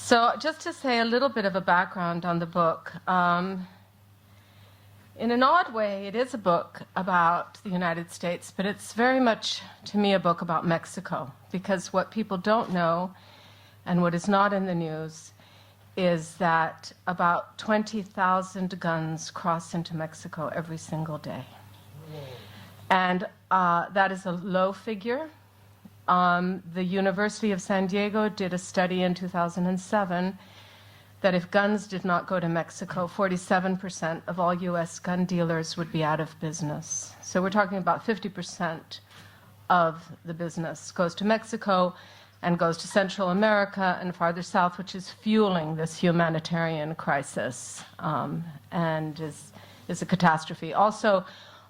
So just to say a little bit of a background on the book, in an odd way, it is a book about the United States, but it's very much, to me, a book about Mexico, because what people don't know, and what is not in the news, is that about 20,000 guns cross into Mexico every single day. And that is a low figure. The University of San Diego did a study in 2007 that if guns did not go to Mexico, 47% of all U.S. gun dealers would be out of business. So we're talking about 50% of the business goes to Mexico and goes to Central America and farther south, which is fueling this humanitarian crisis and is a catastrophe. Also,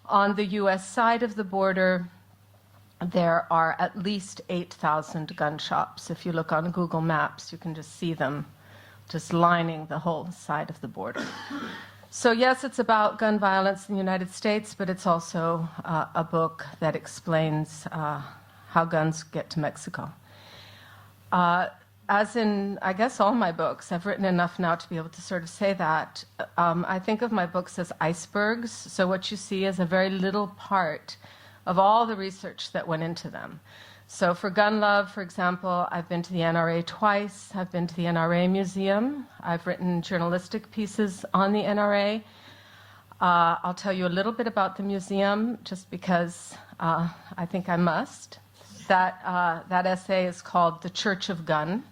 on the U.S. side of the border, there are at least 8,000 gun shops. If you look on Google Maps, you can just see them just lining the whole side of the border. So yes, it's about gun violence in the United States, but it's also a book that explains how guns get to Mexico. As in, I guess, all my books, I've written enough now to be able to sort of say that. I think of my books as icebergs. So what you see is a very little part of all the research that went into them. So for Gun Love, for example, I've been to the NRA twice. I've been to the NRA Museum. I've written journalistic pieces on the NRA. I'll tell you a little bit about the museum, just because I think I must. That essay is called The Church of Gun,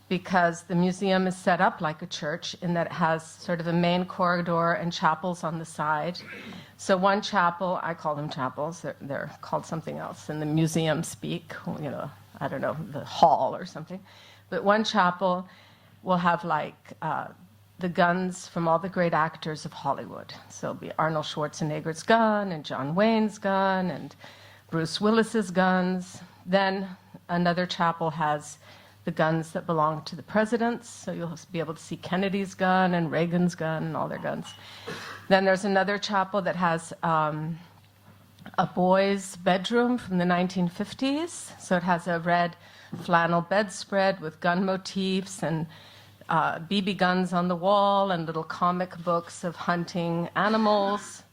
because the museum is set up like a church in that it has sort of a main corridor and chapels on the side. So one chapel, I call them chapels, they're called something else in the museum speak, you know, I don't know, the hall or something. But one chapel will have like the guns from all the great actors of Hollywood. So it'll be Arnold Schwarzenegger's gun and John Wayne's gun and Bruce Willis's guns. Then another chapel has the guns that belong to the presidents. So you'll be able to see Kennedy's gun and Reagan's gun and all their guns. Then there's another chapel that has a boy's bedroom from the 1950s. So it has a red flannel bedspread with gun motifs and BB guns on the wall and little comic books of hunting animals.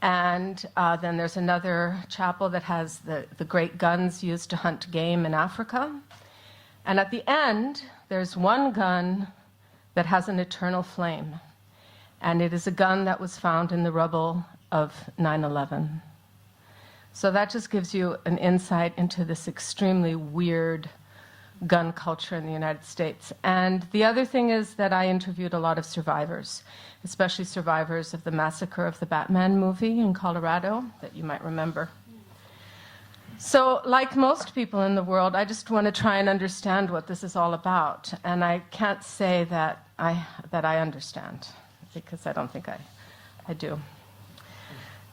And then there's another chapel that has the great guns used to hunt game in Africa. And at the end, there's one gun that has an eternal flame. And it is a gun that was found in the rubble of 9/11. So that just gives you an insight into this extremely weird gun culture in the United States. And the other thing is that I interviewed a lot of survivors, especially survivors of the massacre of the Batman movie in Colorado that you might remember. So like most people in the world, I just want to try and understand what this is all about. And I can't say that I understand, because I don't think I do.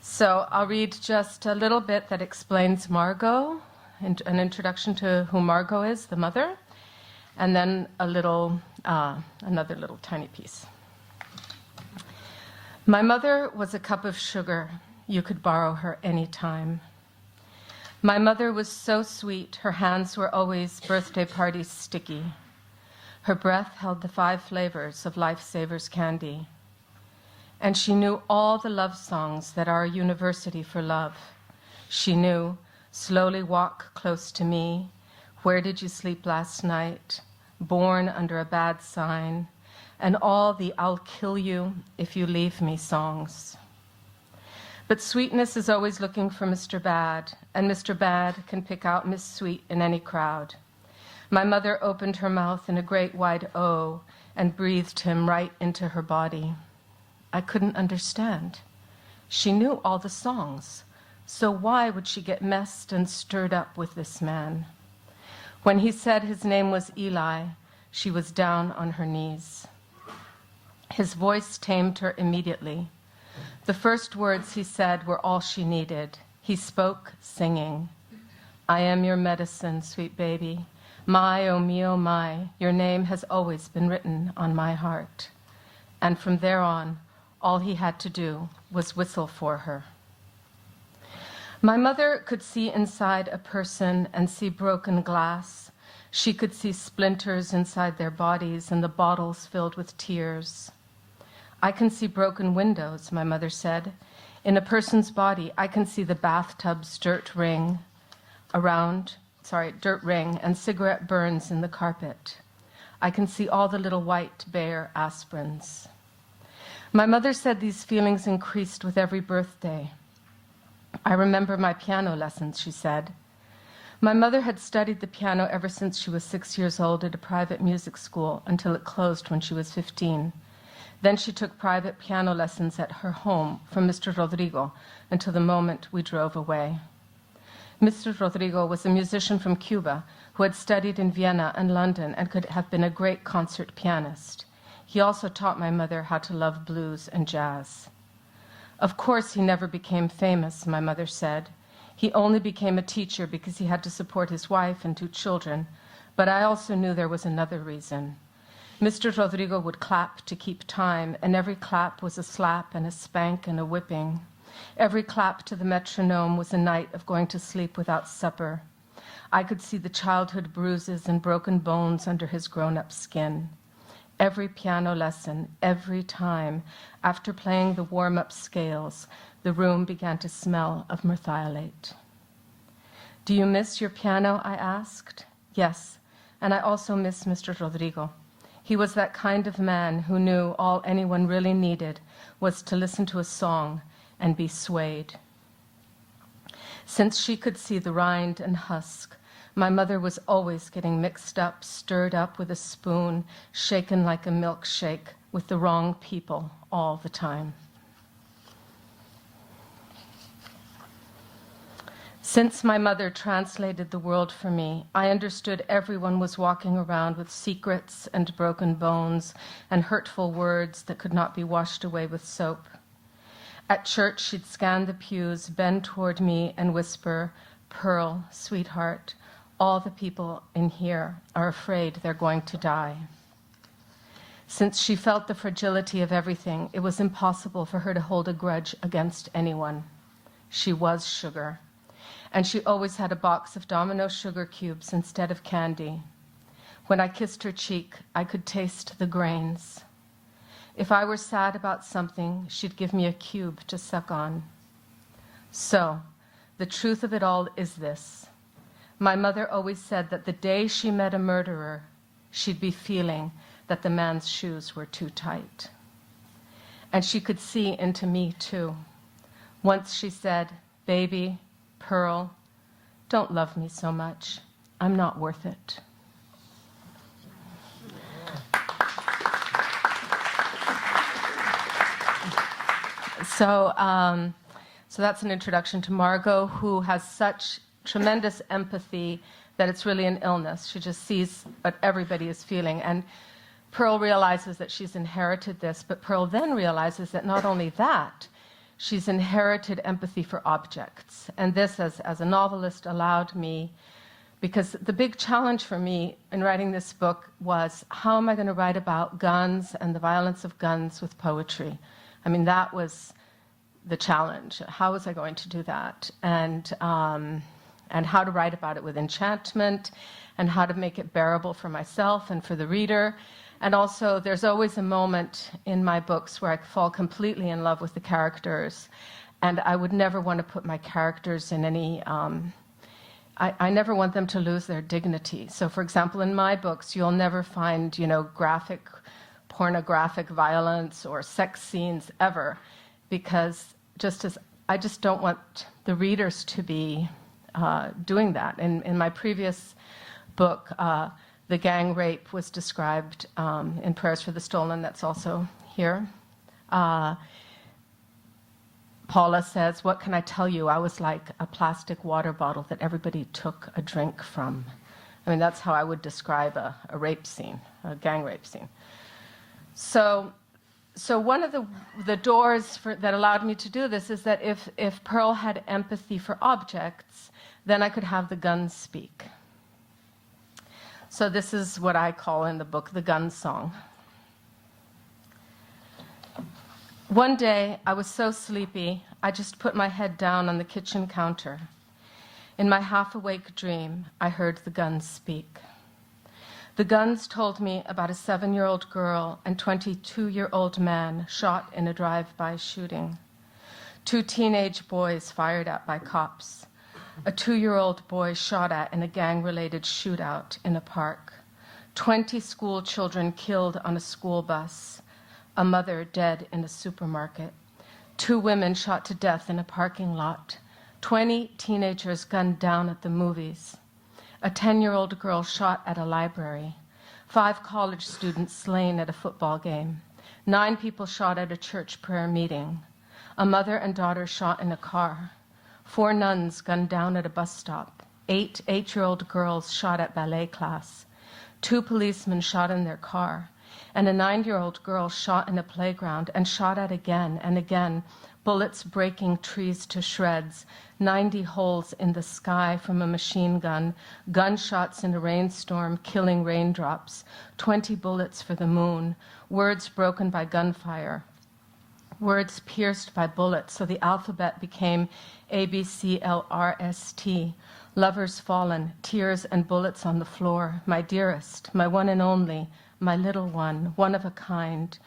So I'll read just a little bit that explains Margot, an introduction to who Margot is, the mother, and then another little tiny piece. My mother was a cup of sugar. You could borrow her any time. My mother was so sweet, her hands were always birthday party sticky. Her breath held the 5 flavors of Lifesavers candy. And she knew all the love songs that are a university for love. She knew Slowly Walk Close to Me, Where Did You Sleep Last Night, Born Under a Bad Sign, and all the I'll Kill You If You Leave Me songs. But sweetness is always looking for Mr. Bad, and Mr. Bad can pick out Miss Sweet in any crowd. My mother opened her mouth in a great wide O and breathed him right into her body. I couldn't understand. She knew all the songs, so why would she get messed and stirred up with this man? When he said his name was Eli, she was down on her knees. His voice tamed her immediately. The first words he said were all she needed. He spoke singing. I am your medicine, sweet baby. My, oh me, oh my, your name has always been written on my heart. And from there on, all he had to do was whistle for her. My mother could see inside a person and see broken glass. She could see splinters inside their bodies and the bottles filled with tears. I can see broken windows, my mother said. In a person's body, I can see the bathtub's dirt ring and cigarette burns in the carpet. I can see all the little white, bare aspirins. My mother said these feelings increased with every birthday. I remember my piano lessons, she said. My mother had studied the piano ever since she was 6 years old at a private music school until it closed when she was 15. Then she took private piano lessons at her home from Mr. Rodrigo until the moment we drove away. Mr. Rodrigo was a musician from Cuba who had studied in Vienna and London and could have been a great concert pianist. He also taught my mother how to love blues and jazz. Of course, he never became famous, my mother said. He only became a teacher because he had to support his wife and 2 children, but I also knew there was another reason. Mr. Rodrigo would clap to keep time, and every clap was a slap and a spank and a whipping. Every clap to the metronome was a night of going to sleep without supper. I could see the childhood bruises and broken bones under his grown-up skin. Every piano lesson, every time, after playing the warm-up scales, the room began to smell of merthiolate. Do you miss your piano? I asked. Yes, and I also miss Mr. Rodrigo. He was that kind of man who knew all anyone really needed was to listen to a song and be swayed. Since she could see the rind and husk, my mother was always getting mixed up, stirred up with a spoon, shaken like a milkshake with the wrong people all the time. Since my mother translated the world for me, I understood everyone was walking around with secrets and broken bones and hurtful words that could not be washed away with soap. At church, she'd scan the pews, bend toward me, and whisper, "Pearl, sweetheart, all the people in here are afraid they're going to die." Since she felt the fragility of everything, it was impossible for her to hold a grudge against anyone. She was sugar. And she always had a box of Domino sugar cubes instead of candy. When I kissed her cheek, I could taste the grains. If I were sad about something, she'd give me a cube to suck on. So, the truth of it all is this. My mother always said that the day she met a murderer, she'd be feeling that the man's shoes were too tight. And she could see into me, too. Once she said, "Baby, Pearl, don't love me so much. I'm not worth it." So that's an introduction to Margot, who has such tremendous empathy that it's really an illness. She just sees what everybody is feeling. And Pearl realizes that she's inherited this, but Pearl then realizes that not only that, she's inherited empathy for objects. And this, as a novelist, allowed me, because the big challenge for me in writing this book was, how am I going to write about guns and the violence of guns with poetry? I mean, that was the challenge. How was I going to do that? And how to write about it with enchantment, and how to make it bearable for myself and for the reader. And also, there's always a moment in my books where I fall completely in love with the characters, and I would never want to put my characters in any... I never want them to lose their dignity. So, for example, in my books, you'll never find, graphic, pornographic violence or sex scenes ever, because I just don't want the readers to be doing that. In my previous book, the gang rape was described in Prayers for the Stolen. That's also here. Paula says, "What can I tell you? I was like a plastic water bottle that everybody took a drink from." I mean, that's how I would describe a rape scene, a gang rape scene. So one of the doors that allowed me to do this is that if Pearl had empathy for objects, then I could have the guns speak. So this is what I call in the book the gun song. One day, I was so sleepy, I just put my head down on the kitchen counter. In my half-awake dream, I heard the guns speak. The guns told me about a 7-year-old girl and 22-year-old man shot in a drive-by shooting. 2 teenage boys fired at by cops. A 2-year-old boy shot at in a gang-related shootout in a park. 20 school children killed on a school bus. A mother dead in a supermarket. 2 women shot to death in a parking lot. 20 teenagers gunned down at the movies. A 10-year-old girl shot at a library. 5 college students slain at a football game. 9 people shot at a church prayer meeting. A mother and daughter shot in a car. 4 nuns gunned down at a bus stop. 8 8-year-old girls shot at ballet class. 2 policemen shot in their car. And a 9-year-old girl shot in a playground and shot at again and again, bullets breaking trees to shreds, 90 holes in the sky from a machine gun, gunshots in a rainstorm killing raindrops, 20 bullets for the moon, words broken by gunfire, words pierced by bullets, so the alphabet became ABCLRST, lovers fallen, tears and bullets on the floor, my dearest, my one and only, my little one of a kind.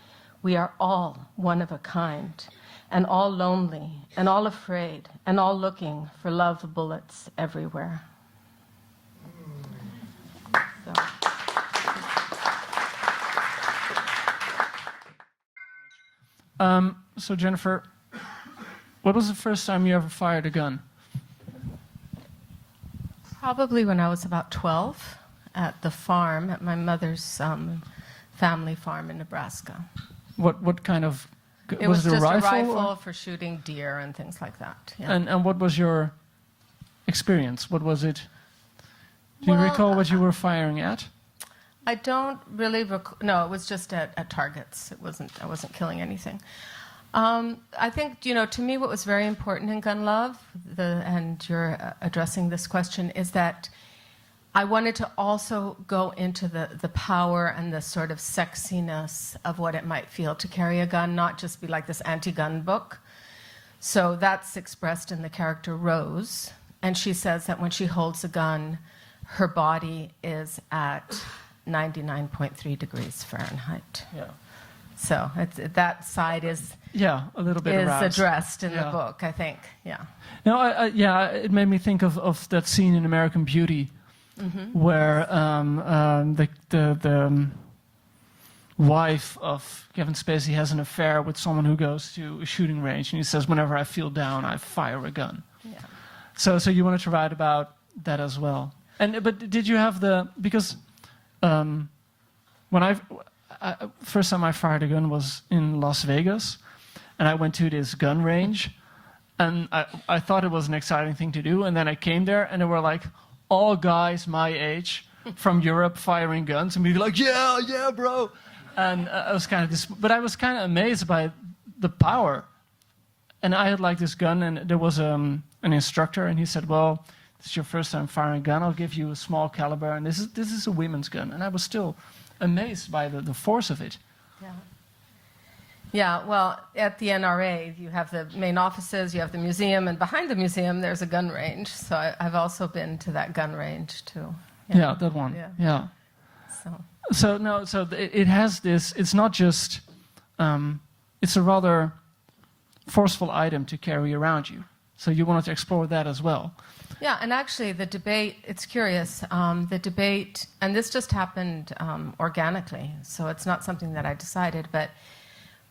We are all one of a kind, and all lonely, and all afraid, and all looking for love bullets everywhere. So Jennifer, what was the first time you ever fired a gun? Probably when I was about 12 at the farm, at my mother's family farm in Nebraska. What kind of... It was it just a a rifle rifle for shooting deer and things like that. Yeah. And what was your experience? What was it? Do you recall what you were firing at? I don't really no, it was just at targets. I wasn't killing anything. I think, to me what was very important in gun love, and you're addressing this question, is that I wanted to also go into the power and the sort of sexiness of what it might feel to carry a gun, not just be like this anti-gun book. So that's expressed in the character Rose, and she says that when she holds a gun, her body is at 99.3 degrees Fahrenheit. Yeah. So that side is a little bit addressed in the book, I think. Yeah. No, it made me think of that scene in American Beauty, where the wife of Kevin Spacey has an affair with someone who goes to a shooting range, and he says, "Whenever I feel down, I fire a gun." Yeah. So you wanted to write about that as well. But did you have because when first time I fired a gun was in Las Vegas, and I went to this gun range, and I thought it was an exciting thing to do, and then I came there, and there were like all guys my age from Europe firing guns, and we'd be like, yeah, bro. And I was kind of but I was kind of amazed by the power. And I had like this gun, and there was an instructor, and he said, "Well, this is your first time firing a gun. I'll give you a small caliber, and this is a women's gun." And I was still amazed by the force of it. Yeah. Yeah, well, at the NRA, you have the main offices, you have the museum, and behind the museum, there's a gun range. So I've also been to that gun range, too. Yeah, that one. Yeah. So it has this, it's not just, it's a rather forceful item to carry around you. So you wanted to explore that as well. Yeah, and actually the debate, it's curious, the debate, and this just happened organically, so it's not something that I decided, but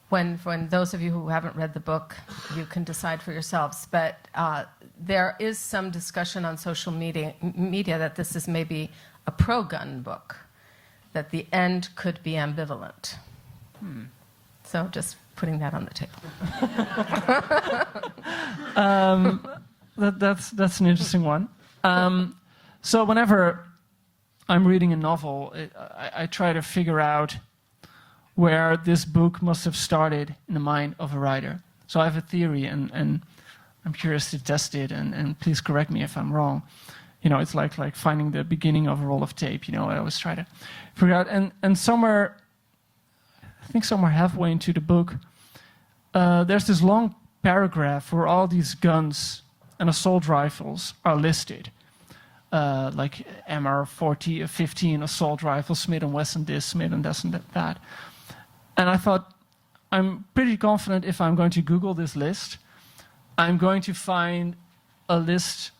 when those of you who haven't read the book, you can decide for yourselves, but there is some discussion on social media that this is maybe a pro-gun book, that the end could be ambivalent. So just putting that on the table. That's an interesting one. So whenever I'm reading a novel, I try to figure out where this book must have started in the mind of a writer. So I have a theory, and I'm curious to test it, and please correct me if I'm wrong. It's like finding the beginning of a roll of tape. I always try to figure out. And somewhere, I think somewhere halfway into the book, there's this long paragraph where all these guns and assault rifles are listed. like MR40 or 15 assault rifle, Smith and Wesson this, Smith and Wesson that. And I thought, I'm pretty confident if I'm going to Google this list, I'm going to find a list,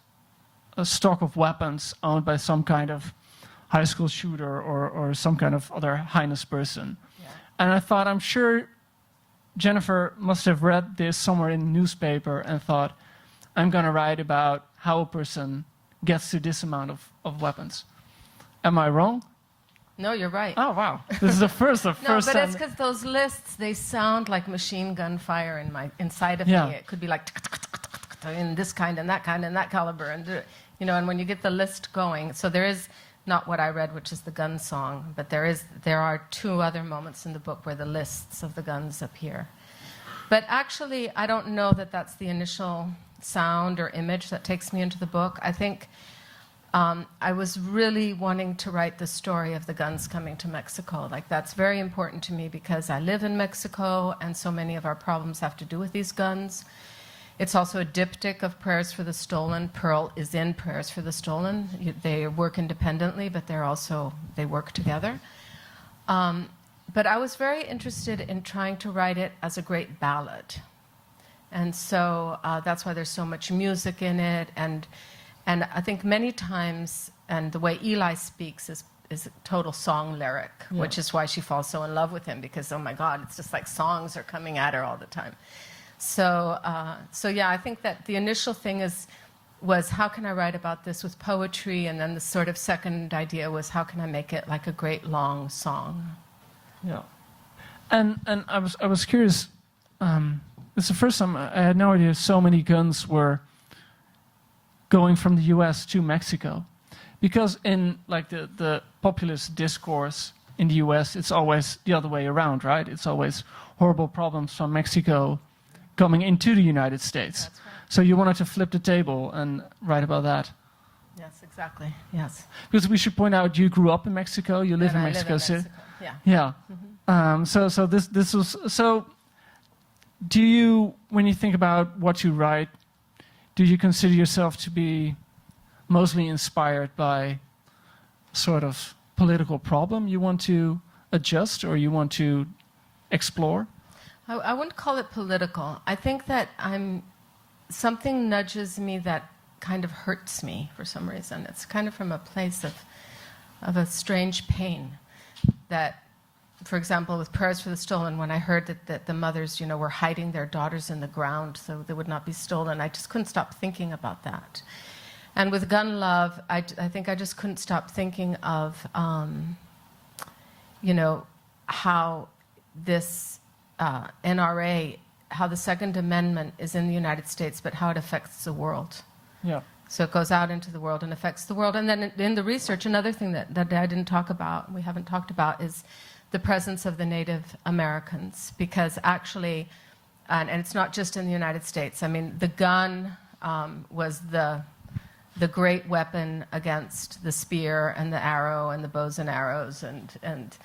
a stock of weapons owned by some kind of high school shooter or some kind of other heinous person. Yeah. And I thought, I'm sure Jennifer must have read this somewhere in the newspaper and thought, I'm going to write about how a person gets to this amount of weapons. Am I wrong? No, you're right. Oh, wow. This is the first No, but time. it's because those lists, they sound like machine gun fire inside of Yeah. me. It could be like in this kind and that caliber. And, and when you get the list going, so there is not what I read, which is the gun song, but there are two other moments in the book where the lists of the guns appear. But actually, I don't know that that's the initial sound or image that takes me into the book. I think I was really wanting to write the story of the guns coming to Mexico. Like, that's very important to me because I live in Mexico, and so many of our problems have to do with these guns. It's also a diptych of Prayers for the Stolen. Pearl is in Prayers for the Stolen. They work independently, but they work together. But I was very interested in trying to write it as a great ballad. And so that's why there's so much music in it. And I think many times, and the way Eli speaks is a total song lyric, yeah. Which is why she falls so in love with him, because, oh my God, it's just like songs are coming at her all the time. So yeah, I think that the initial thing was how can I write about this with poetry, and then the sort of second idea was how can I make it like a great long song. Yeah, and I was curious. It's the first time I had no idea so many guns were going from the U.S. to Mexico, because in like the populist discourse in the U.S., it's always the other way around, right? It's always horrible problems from Mexico coming into the United States. That's right. So you wanted to flip the table and write about that. Yes, exactly. Yes. Because we should point out you grew up in Mexico. You live in Mexico City. Yeah. Yeah. Mm-hmm. So this was so. Do you, when you think about what you write, do you consider yourself to be mostly inspired by sort of political problem you want to adjust or you want to explore? I wouldn't call it political. I think that something nudges me that kind of hurts me for some reason. It's kind of from a place of a strange pain that, for example, with Prayers for the Stolen, when I heard that the mothers, were hiding their daughters in the ground so they would not be stolen, I just couldn't stop thinking about that. And with Gun Love, I think I just couldn't stop thinking of, how this NRA, how the Second Amendment is in the United States, but how it affects the world. Yeah. So it goes out into the world and affects the world. And then in the research, another thing that I didn't talk about, we haven't talked about, is the presence of the Native Americans. Because actually, and it's not just in the United States, I mean, the gun was the great weapon against the spear and the arrow and the bows and arrows and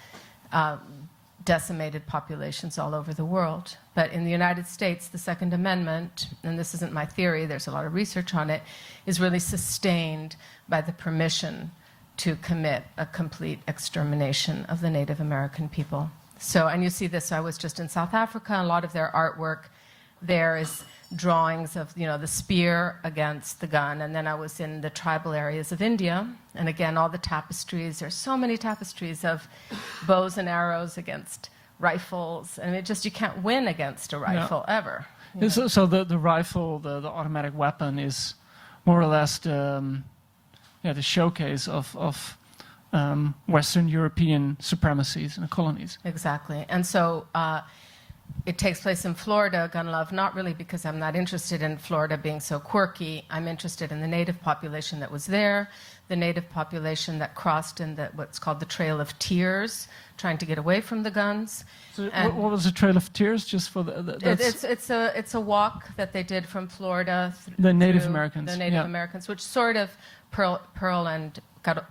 decimated populations all over the world. But in the United States, the Second Amendment, and this isn't my theory, there's a lot of research on it, is really sustained by the permission to commit a complete extermination of the Native American people. So, and you see this, I was just in South Africa, a lot of their artwork there is drawings of, the spear against the gun. And then I was in the tribal areas of India. And again, all the tapestries, there's so many tapestries of bows and arrows against rifles. And you can't win against a rifle ever. So the rifle, the automatic weapon is more or less the showcase of Western European supremacies in the colonies. Exactly. And so it takes place in Florida, Gun Love, not really because I'm not interested in Florida being so quirky. I'm interested in the native population that was there, the native population that crossed in what's called the Trail of Tears, trying to get away from the guns. So what was the Trail of Tears? Just for it's a walk that they did from Florida. The Native Americans. The Native Americans, which sort of Pearl and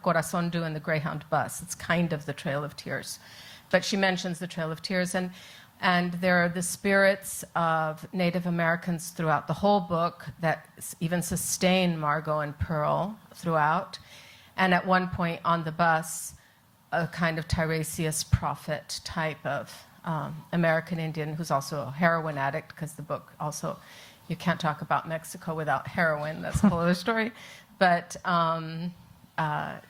Corazon do in the Greyhound bus. It's kind of the Trail of Tears. But she mentions the Trail of Tears. And And there are the spirits of Native Americans throughout the whole book that even sustain Margot and Pearl throughout. And at one point on the bus, a kind of Tiresias prophet type of American Indian who's also a heroin addict, because the book also, you can't talk about Mexico without heroin. That's a whole other story. But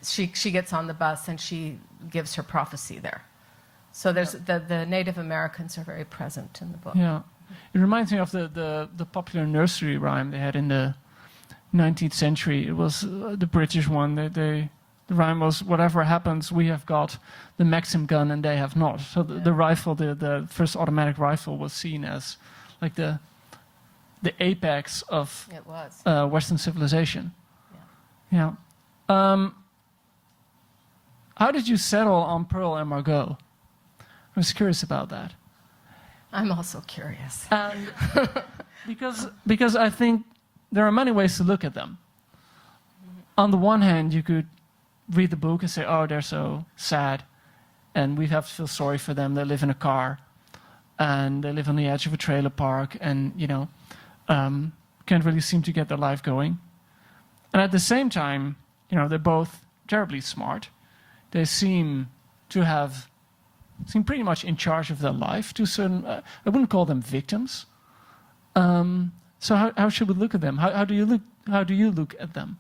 she gets on the bus and she gives her prophecy there. So there's the Native Americans are very present in the book. Yeah, it reminds me of the popular nursery rhyme they had in the 19th century. It was the British one. The rhyme was, "Whatever happens, we have got the Maxim gun and they have not." So the rifle, the first automatic rifle, was seen as like the apex of It was. Western civilization. Yeah. How did you settle on Pearl and Margot? I was curious about that. I'm also curious. And because I think there are many ways to look at them. On the one hand, you could read the book and say, "Oh, they're so sad, and we have to feel sorry for them. They live in a car, and they live on the edge of a trailer park, and can't really seem to get their life going." And at the same time, they're both terribly smart. They seem pretty much in charge of their life to certain. I wouldn't call them victims. So how should we look at them? How do you look at them?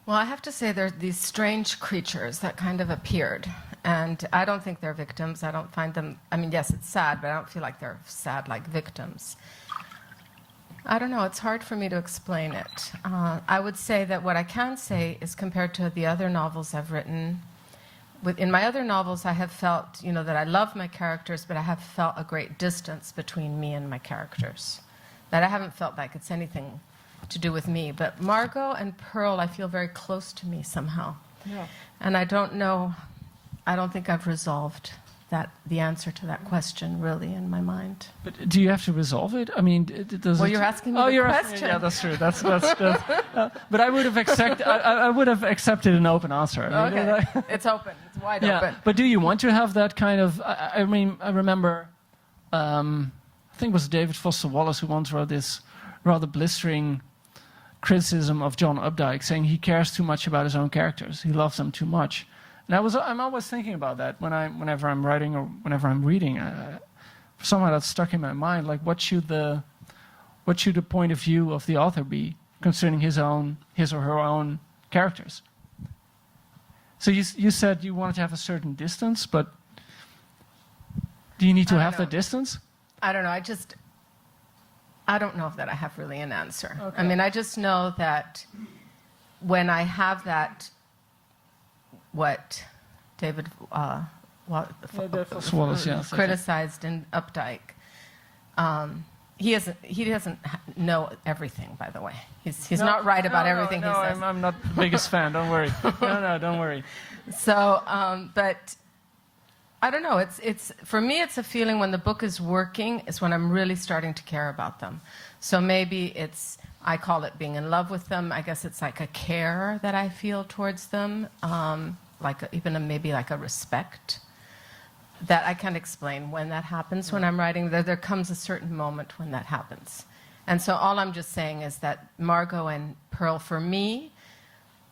Well, I have to say they're these strange creatures that kind of appeared. And I don't think they're victims. I don't find them, I mean, yes, it's sad, but I don't feel like they're sad like victims. I don't know, it's hard for me to explain it. I would say that what I can say is, compared to the other novels I've written, in my other novels I have felt, that I love my characters, but I have felt a great distance between me and my characters. That I haven't felt like it's anything to do with me. But Margot and Pearl, I feel very close to me somehow. Yeah. And I don't think I've resolved the answer to that question really in my mind. But do you have to resolve it? I mean, does Well, you're asking me the question. Yeah, that's true. That's but I would have accepted an open answer. Okay. It's open. It's wide open. But do you want to have that kind of? I mean, I remember. I think it was David Foster Wallace who once wrote this rather blistering criticism of John Updike, saying he cares too much about his own characters. He loves them too much. And I'm always thinking about that whenever I'm writing or whenever I'm reading. Somehow that's stuck in my mind. Like, what should the point of view of the author be concerning his or her own characters? So you said you wanted to have a certain distance, but do you need to have that distance? I don't know. I don't know if that I have really an answer. Okay. I mean, I just know that when I have that, what David Wallace, criticized in Updike, he doesn't know everything, by the way. He's not right about everything he says. I'm not the biggest fan. Don't worry. No, don't worry. So, but I don't know. It's for me, it's a feeling when the book is working is when I'm really starting to care about them. So maybe I call it being in love with them. I guess it's like a care that I feel towards them, maybe like a respect that I can't explain when that happens. When I'm writing, there comes a certain moment when that happens. And so all I'm just saying is that Margot and Pearl, for me,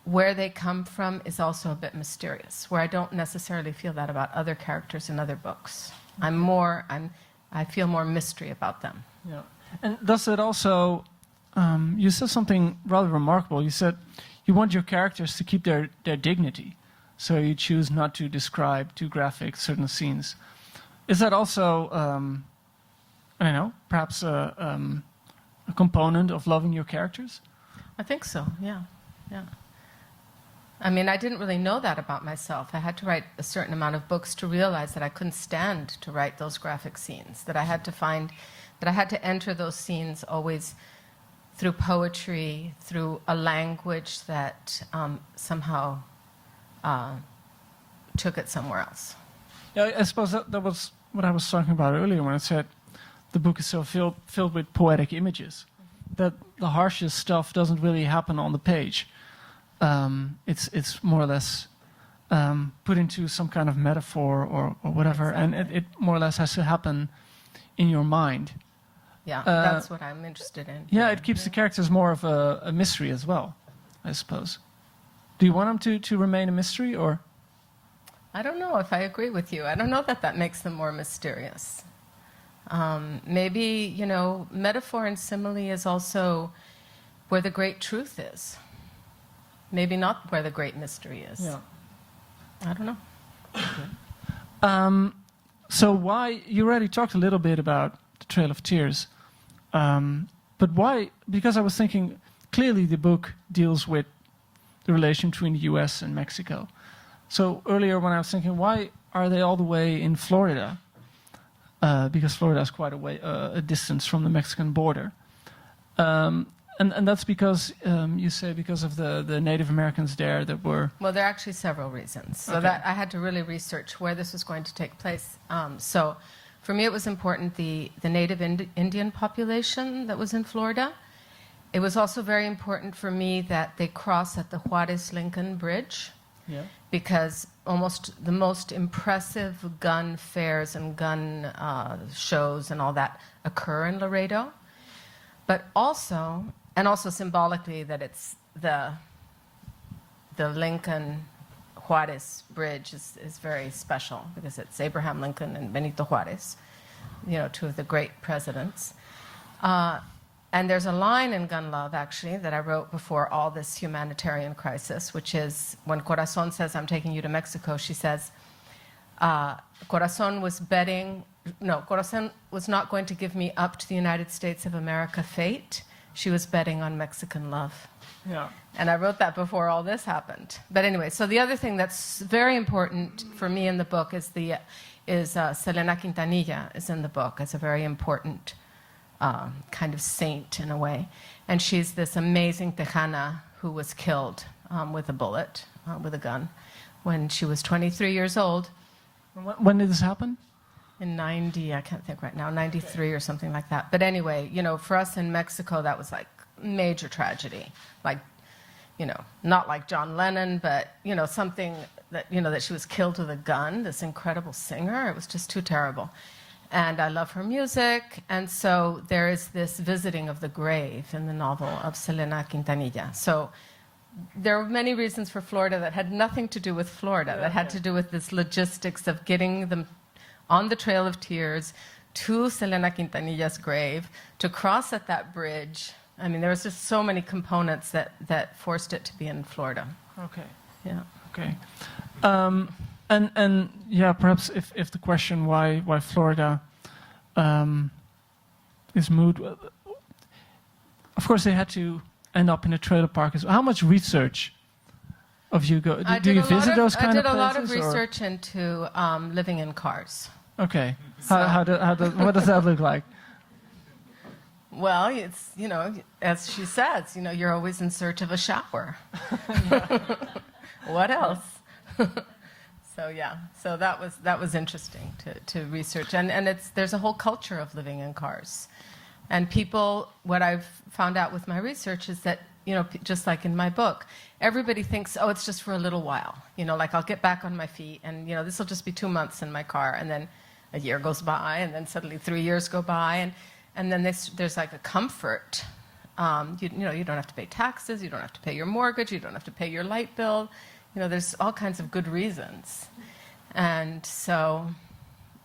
where they come from is also a bit mysterious, where I don't necessarily feel that about other characters in other books. I feel more mystery about them. Yeah. And does it also, you said something rather remarkable. You said you want your characters to keep their dignity, so you choose not to describe too graphic certain scenes. Is that also, I don't know, perhaps a component of loving your characters? I think so, yeah. I mean, I didn't really know that about myself. I had to write a certain amount of books to realize that I couldn't stand to write those graphic scenes, that I had to enter those scenes always through poetry, through a language that somehow took it somewhere else. Yeah, I suppose that was what I was talking about earlier when I said the book is so filled with poetic images, that the harshest stuff doesn't really happen on the page. It's more or less put into some kind of metaphor or whatever, Exactly. and it more or less has to happen in your mind. Yeah, that's what I'm interested in. Yeah, it keeps the characters more of a mystery as well, I suppose. Do you want them to remain a mystery, or? I don't know if I agree with you. I don't know that makes them more mysterious. Maybe, metaphor and simile is also where the great truth is. Maybe not where the great mystery is. Yeah. I don't know. So why, you already talked a little bit about the Trail of Tears, but why, because I was thinking, clearly the book deals with the relation between the US and Mexico. So earlier when I was thinking, why are they all the way in Florida? Because Florida is quite a distance from the Mexican border. And that's because, you say, because of the Native Americans there that were... Well, there are actually several reasons. So Okay. that I had to really research where this was going to take place. So for me, it was important the Native Indian population that was in Florida. It was also very important for me that they cross at the Juarez-Lincoln Bridge, Yeah. because almost the most impressive gun fairs and gun shows and all that occur in Laredo. But also, and also symbolically, that it's the Lincoln Juarez Bridge is very special, because it's Abraham Lincoln and Benito Juarez, two of the great presidents. And there's a line in Gun Love, actually, that I wrote before all this humanitarian crisis, which is when Corazon says, "I'm taking you to Mexico," she says, Corazon was not going to give me up to the United States of America fate. She was betting on Mexican love. Yeah. And I wrote that before all this happened. But anyway, so the other thing that's very important for me in the book is Selena Quintanilla is in the book as a very important kind of saint in a way. And she's this amazing Tejana who was killed with a bullet, with a gun, when she was 23 years old. When did this happen? In 90, I can't think right now, 93 or something like that. But anyway, for us in Mexico, that was like major tragedy. Like, not like John Lennon, but, something that she was killed with a gun, this incredible singer. It was just too terrible. And I love her music. And so there is this visiting of the grave in the novel of Selena Quintanilla. So there were many reasons for Florida that had nothing to do with Florida, that had to do with this logistics of getting them on the Trail of Tears to Selena Quintanilla's grave, to cross at that bridge. I mean, there was just so many components that forced it to be in Florida. Okay. Yeah. Okay. And yeah, perhaps if the question why Florida is moved, of course they had to end up in a trailer park. How much reach of you go? Do you visit those kind of places? I did a lot of research into living in cars. Okay. So- What does that look like? Well, it's, as she says, you're always in search of a shower. What else? So yeah, so that was interesting to research, and there's a whole culture of living in cars, and people. What I've found out with my research is that just like in my book, everybody thinks, oh, it's just for a little while, like I'll get back on my feet, and this will just be 2 months in my car, and then a year goes by, and then suddenly 3 years go by, and then there's like a comfort. You don't have to pay taxes, you don't have to pay your mortgage, you don't have to pay your light bill. There's all kinds of good reasons. And so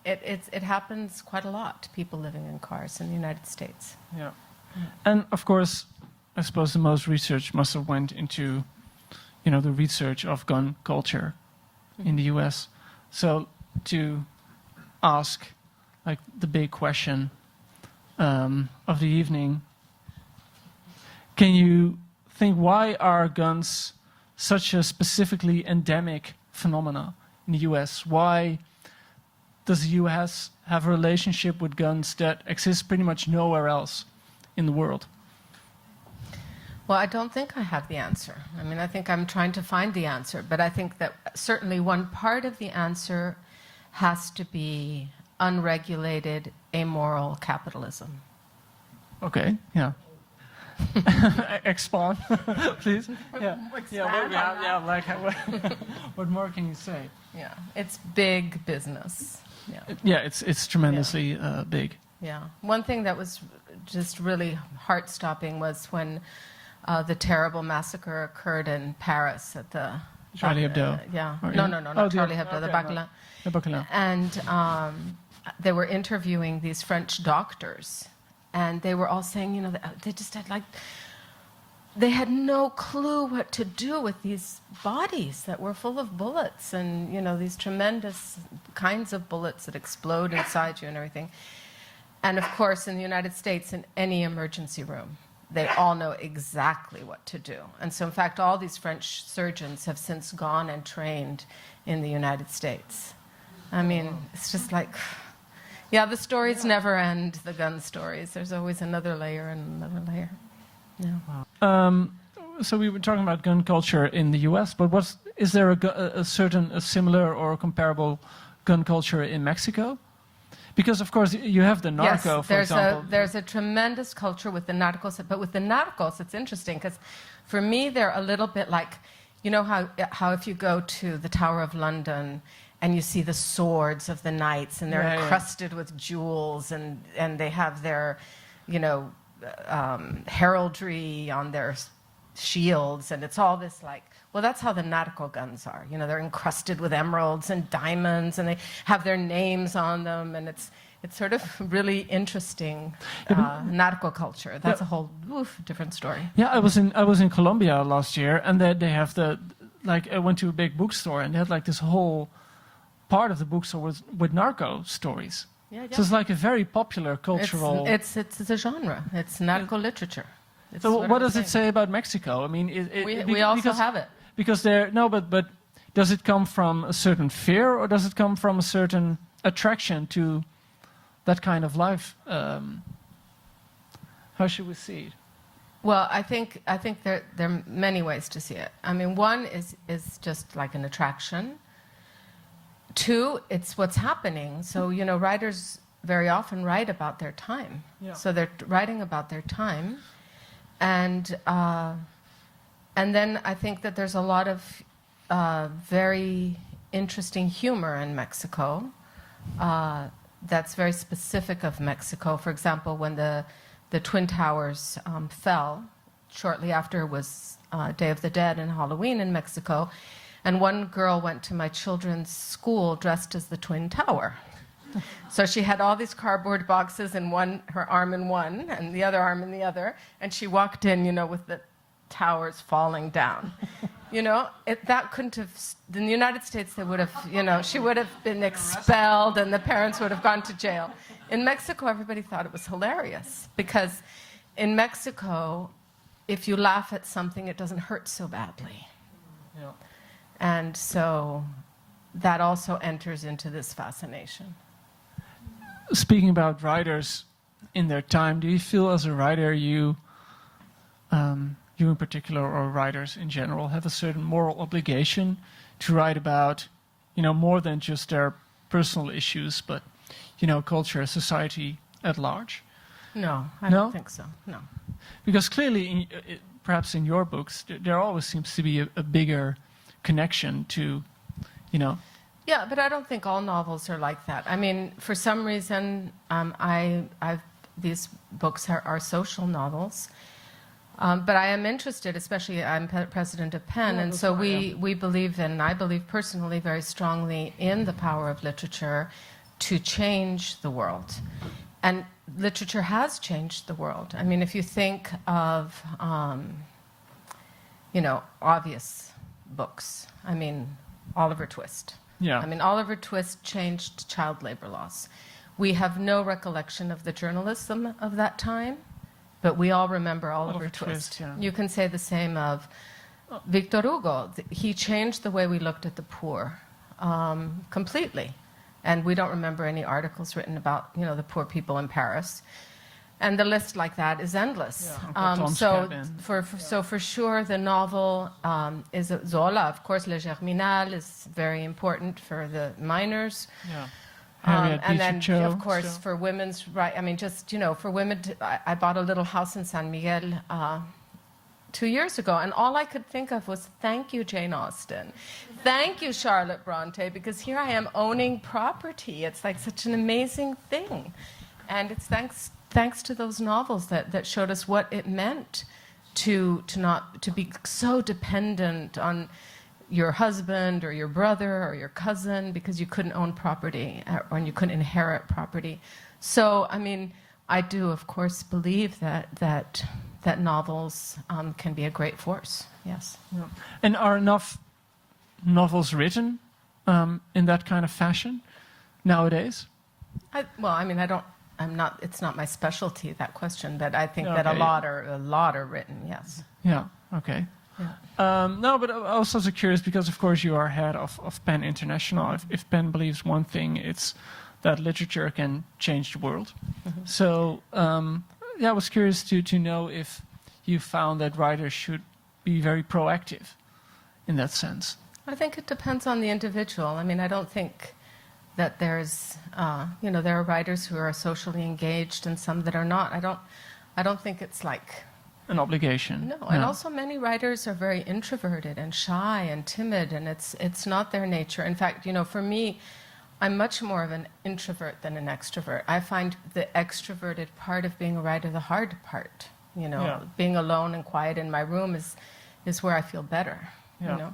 it happens quite a lot, people living in cars in the United States. Yeah. And of course, I suppose the most research must have went into, the research of gun culture in the US. So to ask, like, the big question of the evening, can you think, why are guns such a specifically endemic phenomena in the US? Why does the US have a relationship with guns that exists pretty much nowhere else in the world? Well, I don't think I have the answer. I mean, I think I'm trying to find the answer, but I think that certainly one part of the answer has to be unregulated, amoral capitalism. Okay, yeah. Expand, please. Yeah, Expand what more can you say? Yeah, it's big business. Yeah. Yeah, it's tremendously big. Yeah. One thing that was just really heart-stopping was when the terrible massacre occurred in Paris at the... Charlie Hebdo. Yeah. Or, No, yeah. not Charlie Hebdo, the Bataclan. The Bataclan. And they were interviewing these French doctors, and they were all saying, you know, they just had like... They had no clue what to do with these bodies that were full of bullets and, you know, these tremendous kinds of bullets that explode inside you and everything. And of course, in the United States, in any emergency room, they all know exactly what to do. And so, in fact, all these French surgeons have since gone and trained in the United States. I mean, it's just like, yeah, the stories never end, the gun stories. There's always another layer and another layer. Yeah. So we were talking about gun culture in the U.S., but is there a similar or comparable gun culture in Mexico? Because of course you have the narco, for example. There's a tremendous culture with the narcos, but with the narcos, it's interesting because, for me, they're a little bit like, you know how if you go to the Tower of London and you see the swords of the knights and they're encrusted with jewels and they have their, you know, heraldry on their shields, and it's all this like, well, that's how the narco guns are. You know, they're encrusted with emeralds and diamonds, and they have their names on them, and it's sort of really interesting narco culture. That's a whole different story. Yeah, I was in Colombia last year, and they have I went to a big bookstore, and they had like this whole part of the bookstore with narco stories. Yeah. So it's like a very popular cultural... It's a genre. It's narco literature. It's so what does it say about Mexico? I mean, we also have it. Because but does it come from a certain fear, or does it come from a certain attraction to that kind of life? How should we see it? Well, I think there are many ways to see it. I mean, one is just like an attraction. Two, it's what's happening. So, you know, writers very often write about their time. Yeah. So they're writing about their time. And then I think that there's a lot of very interesting humor in Mexico that's very specific of Mexico. For example, when the Twin Towers fell, shortly after was Day of the Dead and Halloween in Mexico, and one girl went to my children's school dressed as the Twin Tower. So she had all these cardboard boxes in one, her arm in one, and the other arm in the other, and she walked in, you know, with the towers falling down. You know, that couldn't have, in the United States, they would have, you know, she would have been expelled and the parents would have gone to jail. In Mexico, everybody thought it was hilarious, because in Mexico, if you laugh at something, it doesn't hurt so badly. Yeah. And so that also enters into this fascination. Speaking about writers in their time, do you feel as a writer you in particular, or writers in general, have a certain moral obligation to write about, you know, more than just their personal issues, but, you know, culture, society at large? No, I don't think so, no. Because clearly, perhaps in your books, there always seems to be a bigger connection to, you know... Yeah, but I don't think all novels are like that. I mean, for some reason, these books are social novels. But I am interested, especially I'm president of PEN, and so we believe in, I believe personally very strongly in the power of literature to change the world. And literature has changed the world. I mean, if you think of, you know, obvious books, I mean, Oliver Twist. Yeah. I mean, Oliver Twist changed child labor laws. We have no recollection of the journalism of that time, but we all remember Oliver Twist. Yeah. You can say the same of Victor Hugo. He changed the way we looked at the poor completely. And we don't remember any articles written about, you know, the poor people in Paris. And the list like that is endless. Yeah, so for sure, the novel is Zola. Of course, Le Germinal is very important for the miners. Yeah. And then, Cho, of course, so. for women's right, I mean, just, for women, I bought a little house in San Miguel 2 years ago, and all I could think of was, thank you, Jane Austen. Thank you, Charlotte Bronte, because here I am owning property. It's like such an amazing thing. And it's thanks to those novels that showed us what it meant to be so dependent on your husband or your brother or your cousin because you couldn't own property or you couldn't inherit property. So, I mean, I do, of course, believe that novels can be a great force. Yes. Yeah. And are enough novels written in that kind of fashion nowadays? It's not my specialty, that question, but I think Okay. that a lot are written, yes. Yeah, okay. Yeah. No, but I was also curious because, of course, you are head of PEN International. If PEN believes one thing, it's that literature can change the world. Mm-hmm. So, I was curious to know if you found that writers should be very proactive in that sense. I think it depends on the individual. I mean, I don't think that there's, there are writers who are socially engaged and some that are not. I don't think it's like An obligation. no. And also many writers are very introverted and shy and timid, and it's not their nature. In fact, for me, I'm much more of an introvert than an extrovert. I find the extroverted part of being a writer the hard part. Being alone and quiet in my room is where I feel better. Yeah.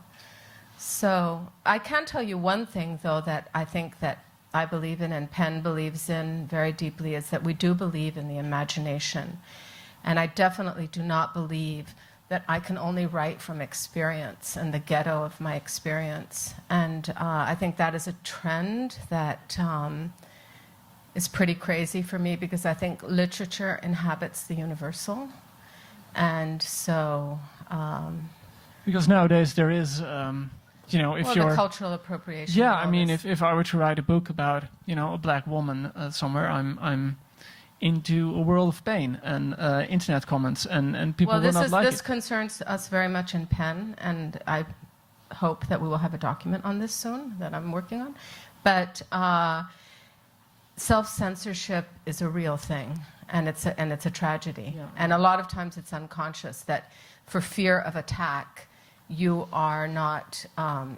So I can tell you one thing, though, that I think that I believe in and PEN believes in very deeply, is that we do believe in the imagination. And I definitely do not believe that I can only write from experience and the ghetto of my experience. And I think that is a trend that is pretty crazy for me, because I think literature inhabits the universal. And so... because nowadays there is... if you're the cultural appropriation. Yeah, I mean, if I were to write a book about, a black woman somewhere, I'm into a world of pain and internet comments, and people will not like this it. concerns us very much in PEN, and I hope that we will have a document on this soon that I'm working on. But self-censorship is a real thing, and it's a tragedy. Yeah. And a lot of times it's unconscious that for fear of attack, you are not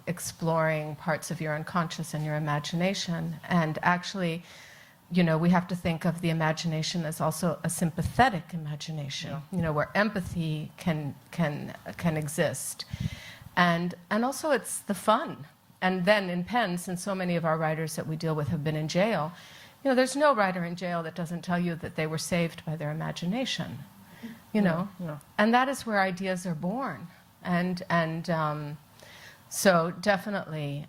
exploring parts of your unconscious and your imagination. And actually, we have to think of the imagination as also a sympathetic imagination, where empathy can exist. And also it's the fun. And then in PEN, since so many of our writers that we deal with have been in jail, there's no writer in jail that doesn't tell you that they were saved by their imagination, Yeah. And that is where ideas are born. And so definitely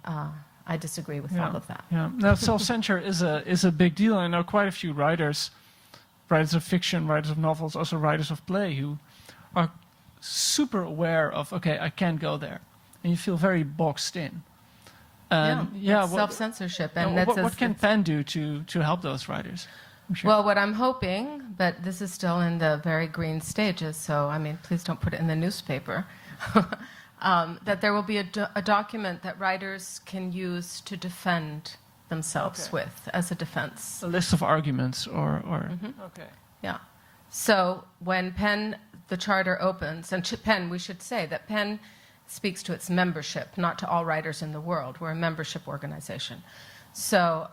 I disagree with all of that. Yeah. Now, self-censure is a big deal. I know quite a few writers of fiction, writers of novels, also writers of play, who are super aware of, okay, I can't go there. And you feel very boxed in. Self-censorship. And what can PEN do to help those writers? Sure. Well, what I'm hoping, but this is still in the very green stages, so, I mean, please don't put it in the newspaper, that there will be a document that writers can use to defend themselves with as a defense. A list of arguments or... Mm-hmm. Okay. Yeah. So when PEN, the charter opens, and PEN, we should say that PEN speaks to its membership, not to all writers in the world. We're a membership organization. So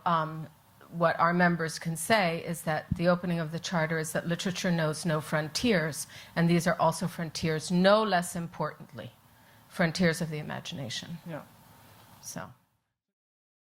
what our members can say is that the opening of the charter is that literature knows no frontiers, and these are also frontiers, no less importantly, frontiers of the imagination. Yeah. So...